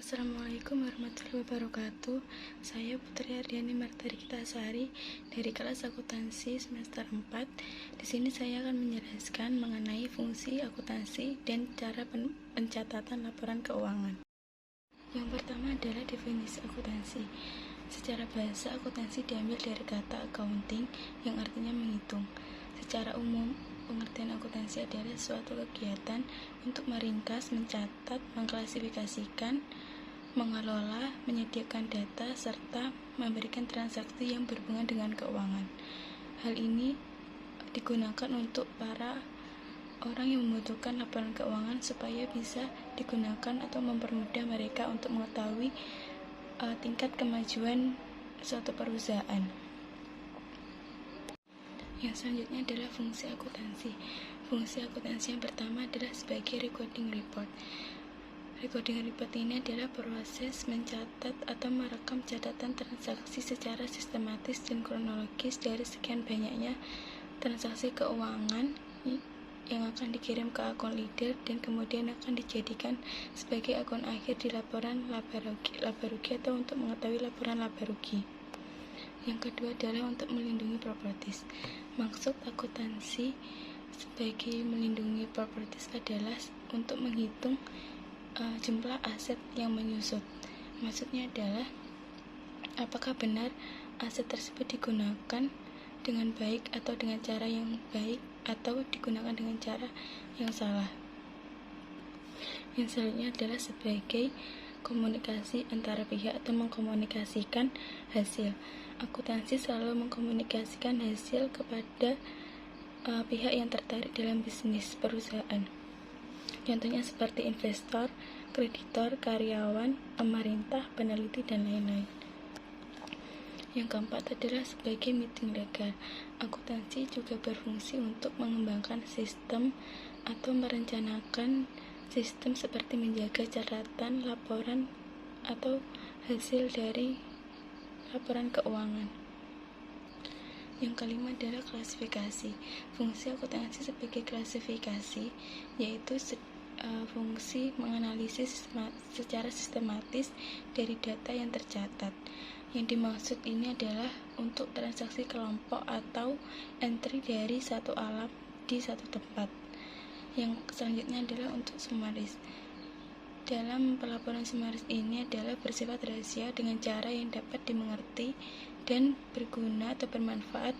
Assalamualaikum warahmatullahi wabarakatuh. Saya Putri Ardiani Martari Kitasari dari kelas akuntansi semester 4. Di sini saya akan menjelaskan mengenai fungsi akuntansi dan cara pencatatan laporan keuangan. Yang pertama adalah definisi akuntansi. Secara bahasa, akuntansi diambil dari kata accounting yang artinya menghitung. Secara umum, pengertian akuntansi adalah suatu kegiatan untuk meringkas, mencatat, mengklasifikasikan, mengelola, menyediakan data, serta memberikan transaksi yang berhubungan dengan keuangan. Hal ini digunakan untuk para orang yang membutuhkan laporan keuangan supaya bisa digunakan atau mempermudah mereka untuk mengetahui tingkat kemajuan suatu perusahaan. Yang selanjutnya adalah fungsi akuntansi. Fungsi akuntansi yang pertama adalah sebagai recording report. Recording report ini adalah proses mencatat atau merekam catatan transaksi secara sistematis dan kronologis dari sekian banyaknya transaksi keuangan yang akan dikirim ke akun leader dan kemudian akan dijadikan sebagai akun akhir di laporan laba rugi atau untuk mengetahui laporan laba rugi. Yang kedua adalah untuk melindungi properties. Maksud akuntansi sebagai melindungi properties adalah untuk menghitung jumlah aset yang menyusut. Maksudnya adalah apakah benar aset tersebut digunakan dengan baik atau dengan cara yang baik atau digunakan dengan cara yang salah. Yang selanjutnya adalah sebagai komunikasi antara pihak atau mengkomunikasikan hasil. Akuntansi selalu mengkomunikasikan hasil kepada pihak yang tertarik dalam bisnis perusahaan. Contohnya seperti investor, kreditor, karyawan, pemerintah, peneliti, dan lain-lain. Yang keempat adalah sebagai meeting legal. Akuntansi juga berfungsi untuk mengembangkan sistem atau merencanakan sistem seperti menjaga catatan, laporan, atau hasil dari laporan keuangan. Yang kelima adalah klasifikasi. Fungsi akuntansi sebagai klasifikasi yaitu fungsi menganalisis secara sistematis dari data yang tercatat. Yang dimaksud ini adalah untuk transaksi kelompok atau entry dari satu alam di satu tempat. Yang selanjutnya adalah untuk sumaris. Dalam pelaporan sumaris ini adalah bersifat rahasia dengan cara yang dapat dimengerti dan berguna atau bermanfaat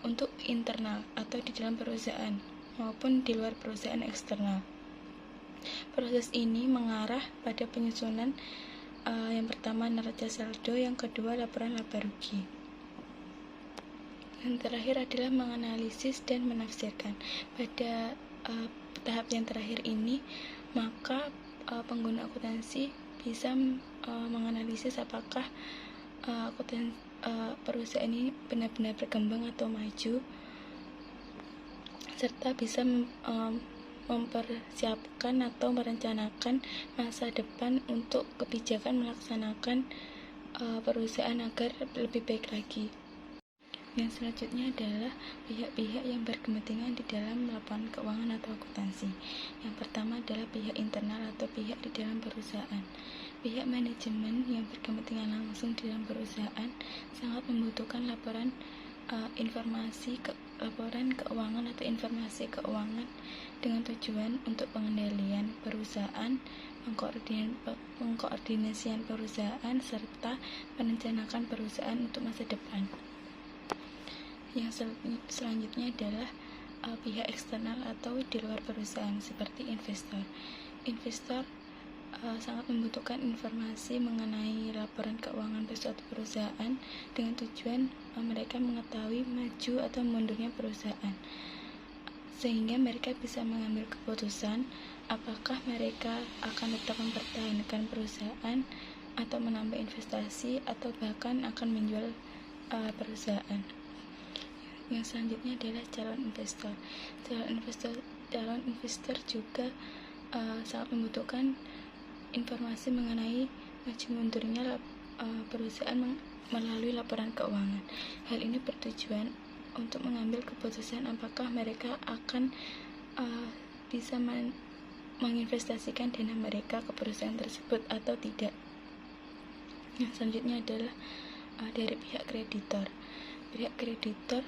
untuk internal atau di dalam perusahaan maupun di luar perusahaan eksternal. Proses ini mengarah pada penyusunan yang pertama neraca saldo, yang kedua laporan laba rugi. Yang terakhir adalah menganalisis dan menafsirkan. Pada tahap yang terakhir ini, maka pengguna akuntansi bisa menganalisis apakah perusahaan ini benar-benar berkembang atau maju, serta bisa mempersiapkan atau merencanakan masa depan untuk kebijakan melaksanakan perusahaan agar lebih baik lagi. Yang selanjutnya adalah pihak-pihak yang berkepentingan di dalam laporan keuangan atau akuntansi. Yang pertama adalah pihak internal atau pihak di dalam perusahaan. Pihak manajemen yang berkepentingan langsung di dalam perusahaan sangat membutuhkan laporan keuangan atau informasi keuangan dengan tujuan untuk pengendalian perusahaan, pengkoordinasian perusahaan, serta merencanakan perusahaan untuk masa depan. Yang selanjutnya adalah pihak eksternal atau di luar perusahaan seperti investor. Investor sangat membutuhkan informasi mengenai laporan keuangan suatu perusahaan dengan tujuan mereka mengetahui maju atau mundurnya perusahaan, sehingga mereka bisa mengambil keputusan apakah mereka akan tetap mempertahankan perusahaan atau menambah investasi atau bahkan akan menjual perusahaan. Yang selanjutnya adalah calon investor. Calon investor juga sangat membutuhkan informasi mengenai maju mundurnya perusahaan melalui laporan keuangan. Hal ini bertujuan untuk mengambil keputusan apakah mereka akan bisa menginvestasikan dana mereka ke perusahaan tersebut atau tidak. Yang selanjutnya adalah dari pihak kreditor. Pihak kreditor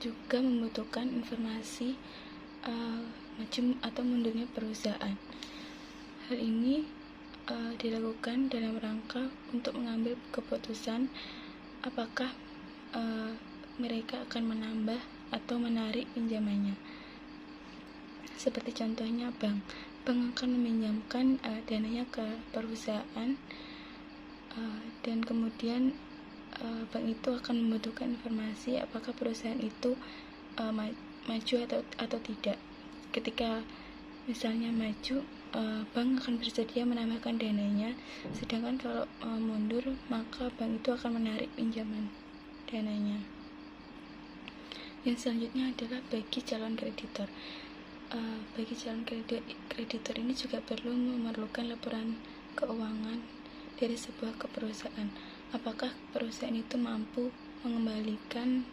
juga membutuhkan informasi maju atau mundurnya perusahaan. Hal ini dilakukan dalam rangka untuk mengambil keputusan apakah mereka akan menambah atau menarik pinjamannya. Seperti contohnya bank akan meminjamkan dananya ke perusahaan, dan kemudian bank itu akan membutuhkan informasi apakah perusahaan itu maju atau tidak. Ketika misalnya maju, bank akan bersedia menambahkan dananya, sedangkan kalau mundur maka bank itu akan menarik pinjaman dananya. Yang selanjutnya adalah bagi calon kreditor. Bagi calon kreditor ini juga perlu memerlukan laporan keuangan dari sebuah perusahaan. Apakah perusahaan itu mampu mengembalikan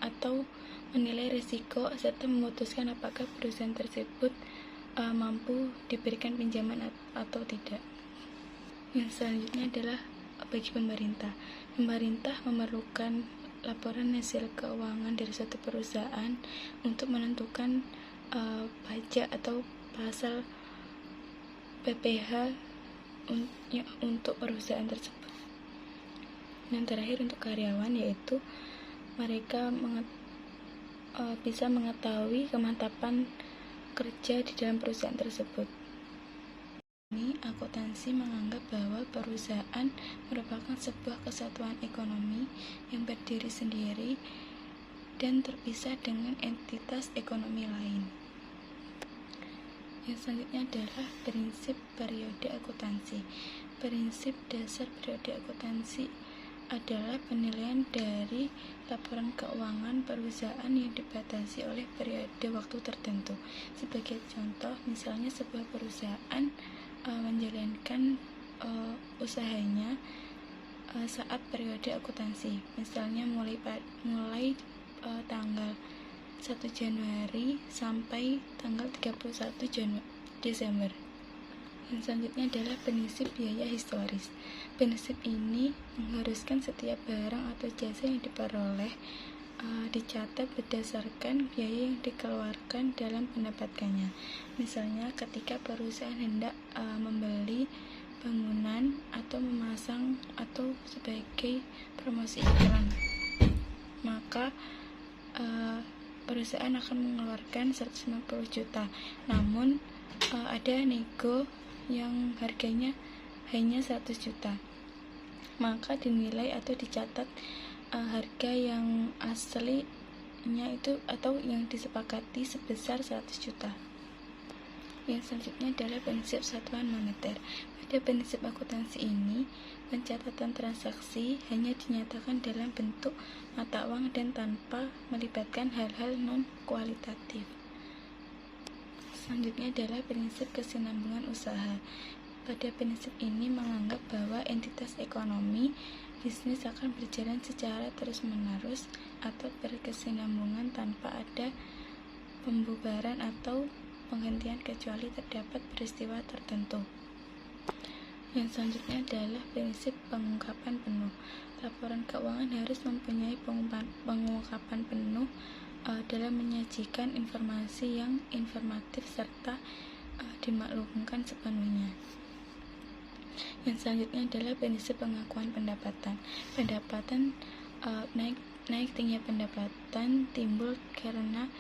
atau menilai risiko serta memutuskan apakah perusahaan tersebut mampu diberikan pinjaman atau tidak. Yang selanjutnya adalah bagi pemerintah. Pemerintah memerlukan laporan hasil keuangan dari suatu perusahaan untuk menentukan pajak atau pasal PPh untuk perusahaan tersebut. Dan terakhir untuk karyawan, yaitu mereka bisa mengetahui kemantapan kerja di dalam perusahaan tersebut. Ini akuntansi menganggap bahwa perusahaan merupakan sebuah kesatuan ekonomi yang berdiri sendiri dan terpisah dengan entitas ekonomi lain. Yang selanjutnya adalah prinsip periode akuntansi. Prinsip dasar periode akuntansi adalah penilaian dari laporan keuangan perusahaan yang dibatasi oleh periode waktu tertentu. Sebagai contoh, misalnya sebuah perusahaan menjalankan usahanya saat periode akuntansi, misalnya mulai tanggal 1 Januari sampai tanggal 31 Desember. Yang selanjutnya adalah prinsip biaya historis. Prinsip ini mengharuskan setiap barang atau jasa yang diperoleh dicatat berdasarkan biaya yang dikeluarkan dalam mendapatkannya. Misalnya ketika perusahaan hendak membeli bangunan atau memasang atau sebagai promosi iklan, maka perusahaan akan mengeluarkan 150 juta. Namun ada nego yang harganya hanya 100 juta. Maka dinilai atau dicatat harga yang aslinya itu atau yang disepakati sebesar 100 juta. Yang selanjutnya adalah prinsip satuan moneter. Pada prinsip akuntansi ini, pencatatan transaksi hanya dinyatakan dalam bentuk mata uang dan tanpa melibatkan hal-hal non-kualitatif. Selanjutnya adalah prinsip kesinambungan usaha. Pada prinsip ini menganggap bahwa entitas ekonomi bisnis akan berjalan secara terus-menerus atau berkesinambungan tanpa ada pembubaran atau penghentian kecuali terdapat peristiwa tertentu. Yang selanjutnya adalah prinsip pengungkapan penuh. Laporan keuangan harus mempunyai pengungkapan penuh dalam menyajikan informasi yang informatif serta dimaklumkan sepenuhnya. Yang selanjutnya adalah prinsip pengakuan pendapatan. Naik tingginya pendapatan timbul karena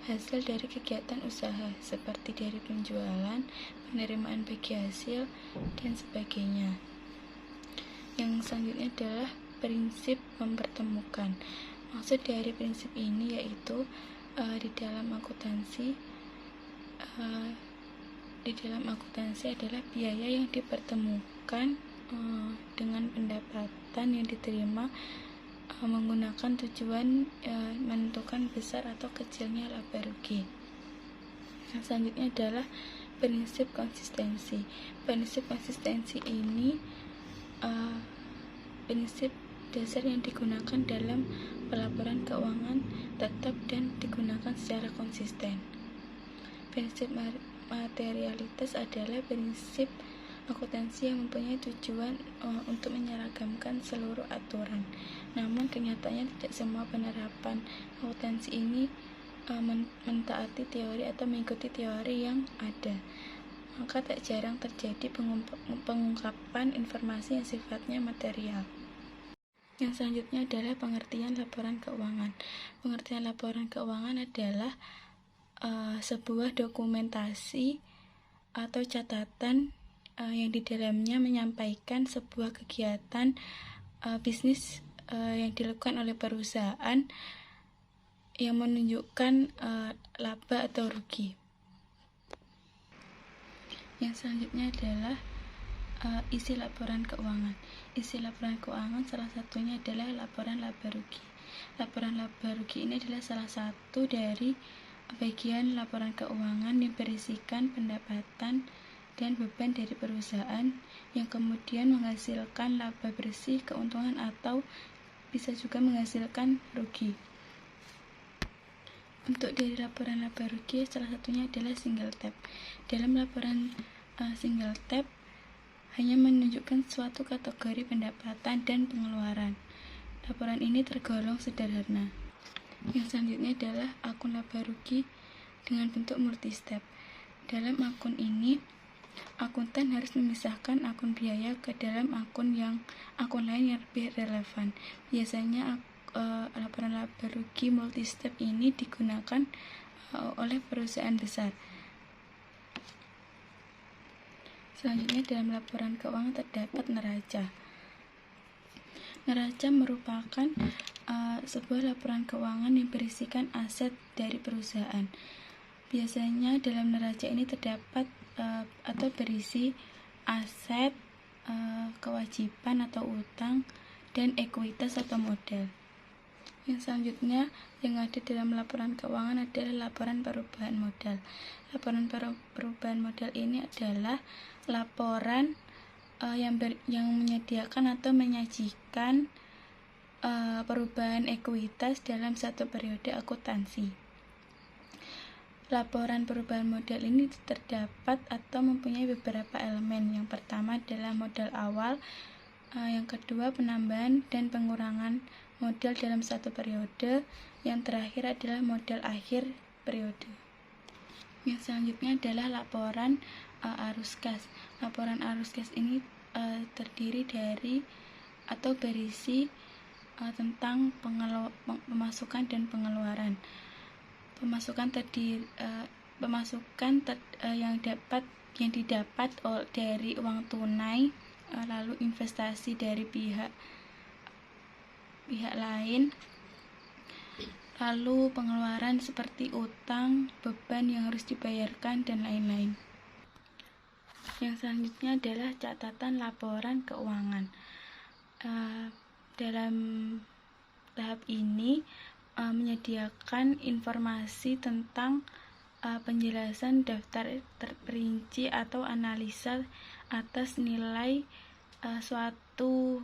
hasil dari kegiatan usaha seperti dari penjualan, penerimaan bagi hasil, dan sebagainya. Yang selanjutnya adalah prinsip mempertemukan. Maksud dari prinsip ini yaitu di dalam akuntansi adalah biaya yang dipertemukan dengan pendapatan yang diterima menggunakan tujuan menentukan besar atau kecilnya laba rugi. Yang selanjutnya adalah prinsip konsistensi. Prinsip konsistensi ini prinsip dasar yang digunakan dalam pelaporan keuangan tetap dan digunakan secara konsisten. Prinsip materialitas adalah prinsip akuntansi yang mempunyai tujuan untuk menyeragamkan seluruh aturan. Namun kenyataannya tidak semua penerapan akuntansi ini mentaati teori atau mengikuti teori yang ada. Maka tak jarang terjadi pengungkapan informasi yang sifatnya material. Yang selanjutnya adalah pengertian laporan keuangan. Pengertian laporan keuangan adalah sebuah dokumentasi atau catatan yang di dalamnya menyampaikan sebuah kegiatan bisnis yang dilakukan oleh perusahaan yang menunjukkan laba atau rugi. Yang selanjutnya adalah isi laporan keuangan. Isi laporan keuangan salah satunya adalah laporan laba rugi. Laporan laba rugi ini adalah salah satu dari bagian laporan keuangan yang berisikan pendapatan dan beban dari perusahaan yang kemudian menghasilkan laba bersih, keuntungan, atau bisa juga menghasilkan rugi. Untuk dari laporan laba rugi salah satunya adalah single tab. Dalam laporan single tab hanya menunjukkan suatu kategori pendapatan dan pengeluaran. Laporan ini tergolong sederhana. Yang selanjutnya adalah akun laba rugi dengan bentuk multi-step. Dalam akun ini, akuntan harus memisahkan akun biaya ke dalam akun lain yang lebih relevan. Biasanya laporan laba rugi multi-step ini digunakan oleh perusahaan besar. Selanjutnya dalam laporan keuangan terdapat neraca. Neraca merupakan sebuah laporan keuangan yang berisikan aset dari perusahaan. Biasanya dalam neraca ini terdapat atau berisi aset, kewajiban atau utang, dan ekuitas atau modal. Yang selanjutnya yang ada dalam laporan keuangan adalah laporan perubahan modal. Laporan perubahan modal ini adalah laporan yang menyediakan atau menyajikan perubahan ekuitas dalam satu periode akuntansi. Laporan perubahan modal ini terdapat atau mempunyai beberapa elemen. Yang pertama adalah modal awal, yang kedua penambahan dan pengurangan modal dalam satu periode, yang terakhir adalah modal akhir periode. Yang selanjutnya adalah laporan arus kas. Laporan arus kas ini terdiri dari atau berisi tentang pemasukan dan pengeluaran. Pemasukan yang didapat dari uang tunai, lalu investasi dari pihak lain, lalu pengeluaran seperti utang, beban yang harus dibayarkan, dan lain-lain. Yang selanjutnya adalah catatan laporan keuangan. Dalam tahap ini menyediakan informasi tentang penjelasan daftar terperinci atau analisa atas nilai suatu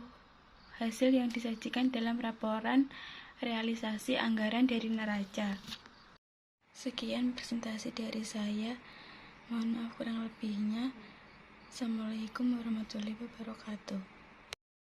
hasil yang disajikan dalam laporan realisasi anggaran dari neraca. Sekian presentasi dari saya. Mohon maaf kurang lebihnya. Assalamualaikum warahmatullahi wabarakatuh.